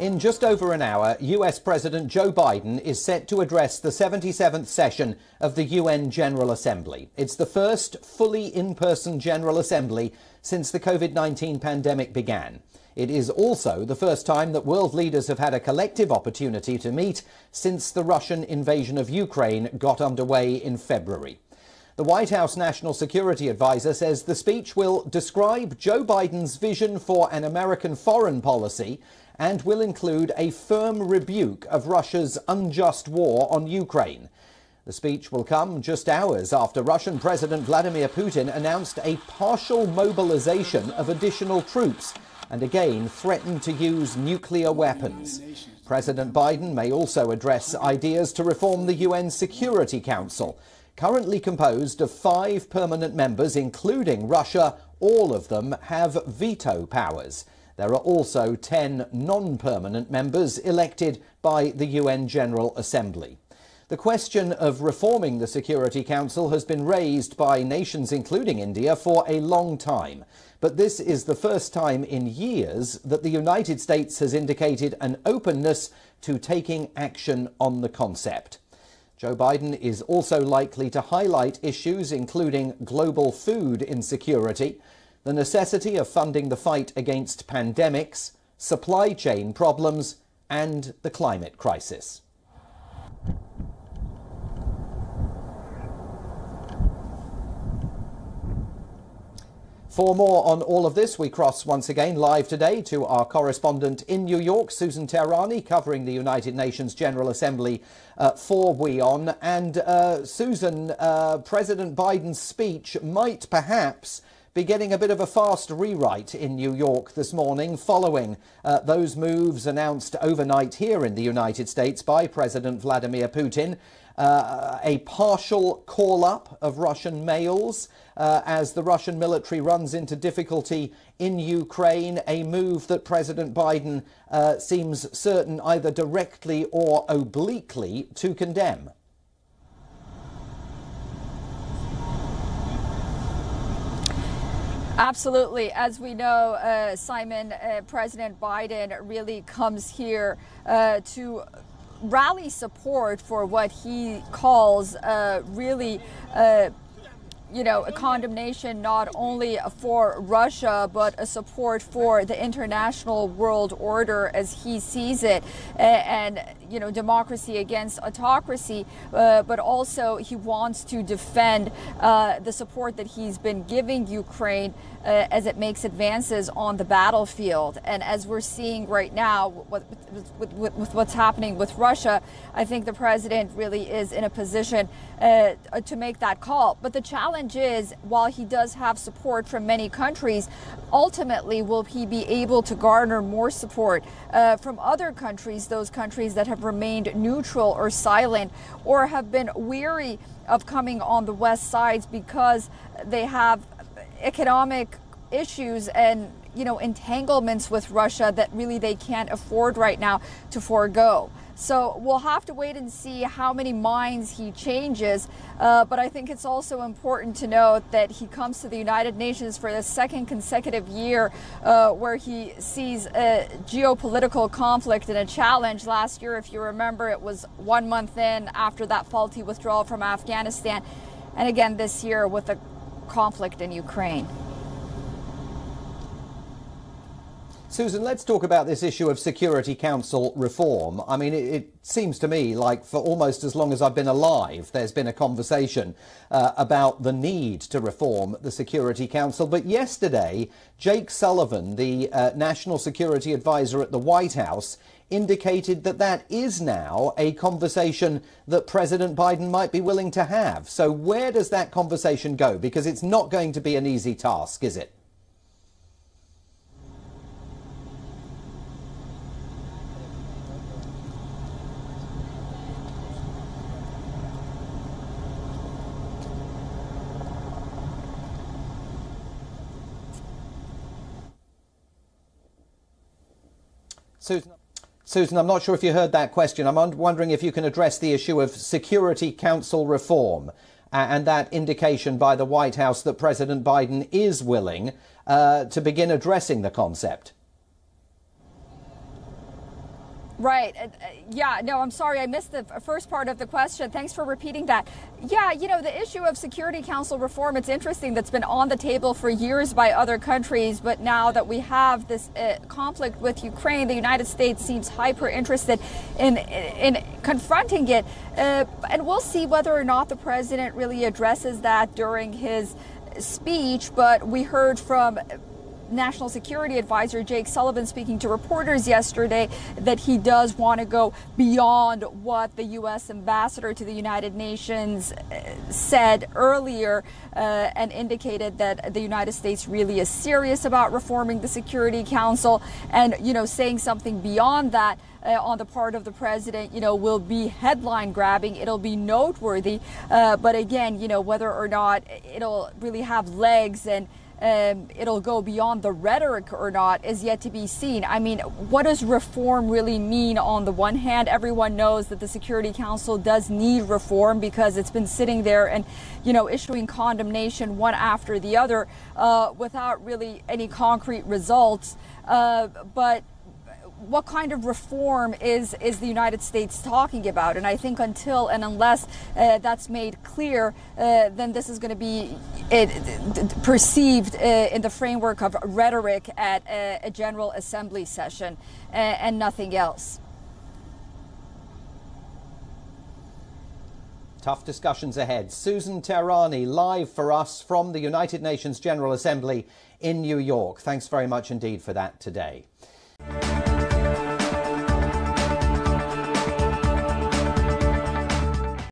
In just over an hour, US President Joe Biden is set to address the 77th session of the UN General Assembly. It's the first fully in-person General Assembly since the COVID-19 pandemic began. It is also the first time that world leaders have had a collective opportunity to meet since the Russian invasion of Ukraine got underway in February. The White House National Security Advisor says the speech will describe Joe Biden's vision for an American foreign policy and will include a firm rebuke of Russia's unjust war on Ukraine. The speech will come just hours after Russian President Vladimir Putin announced a partial mobilization of additional troops and again threatened to use nuclear weapons. President Biden may also address ideas to reform the UN Security Council. Currently composed of 5 permanent members, including Russia, all of them have veto powers. There are also 10 non-permanent members elected by the UN General Assembly. The question of reforming the Security Council has been raised by nations including India for a long time. But this is the first time in years that the United States has indicated an openness to taking action on the concept. Joe Biden is also likely to highlight issues including global food insecurity, the necessity of funding the fight against pandemics, supply chain problems, and the climate crisis. For more on all of this, we cross once again live today to our correspondent in New York, Susan Tehrani, covering the United Nations General Assembly for WION. And Susan, President Biden's speech might perhaps be getting a bit of a fast rewrite in New York this morning following those moves announced overnight here in the United States by President Vladimir Putin. A partial call-up of Russian mails as the Russian military runs into difficulty in Ukraine, a move that President Biden seems certain either directly or obliquely to condemn. Absolutely. As we know, Simon, President Biden really comes here to rally support for what he calls really a condemnation not only for Russia, but a support for the international world order as he sees it, and democracy against autocracy, but also he wants to defend the support that he's been giving Ukraine as it makes advances on the battlefield. And as we're seeing right now with what's happening with Russia, I think the president really is in a position to make that call. But the challenge is, while he does have support from many countries, ultimately will he be able to garner more support from other countries, those countries that have remained neutral or silent or have been weary of coming on the West sides because they have economic issues and entanglements with Russia that really they can't afford right now to forego. So we'll have to wait and see how many minds he changes. But I think it's also important to note that he comes to the United Nations for the second consecutive year where he sees a geopolitical conflict and a challenge. Last year, if you remember, it was 1 month in after that faulty withdrawal from Afghanistan. And again this year with the conflict in Ukraine. Susan, let's talk about this issue of Security Council reform. I mean, it seems to me like for almost as long as I've been alive, there's been a conversation about the need to reform the Security Council. But yesterday, Jake Sullivan, the National Security Advisor at the White House, indicated that that is now a conversation that President Biden might be willing to have. So where does that conversation go? Because it's not going to be an easy task, is it? Susan, I'm not sure if you heard that question. I'm wondering if you can address the issue of Security Council reform and that indication by the White House that President Biden is willing to begin addressing the concept. Right. Yeah, no, I'm sorry. I missed the first part of the question. Thanks for repeating that. Yeah, you know, the issue of Security Council reform, it's interesting, that's been on the table for years by other countries. But now that we have this conflict with Ukraine, the United States seems hyper interested in confronting it. And we'll see whether or not the president really addresses that during his speech. But we heard from National Security Advisor Jake Sullivan speaking to reporters yesterday that he does want to go beyond what the U.S. ambassador to the United Nations said earlier and indicated that the United States really is serious about reforming the Security Council, and, you know, saying something beyond that on the part of the president, you know, will be headline grabbing. It'll be noteworthy. But again, you know, whether or not it'll really have legs and it'll go beyond the rhetoric or not is yet to be seen. I mean, what does reform really mean? On the one hand, everyone knows that the Security Council does need reform because it's been sitting there and, you know, issuing condemnation one after the other without really any concrete results. But what kind of reform is the United States talking about? And I think until and unless that's made clear, then this is going to be perceived in the framework of rhetoric at a General Assembly session and nothing else. Tough discussions ahead. Susan Tehrani, live for us from the United Nations General Assembly in New York. Thanks very much indeed for that today.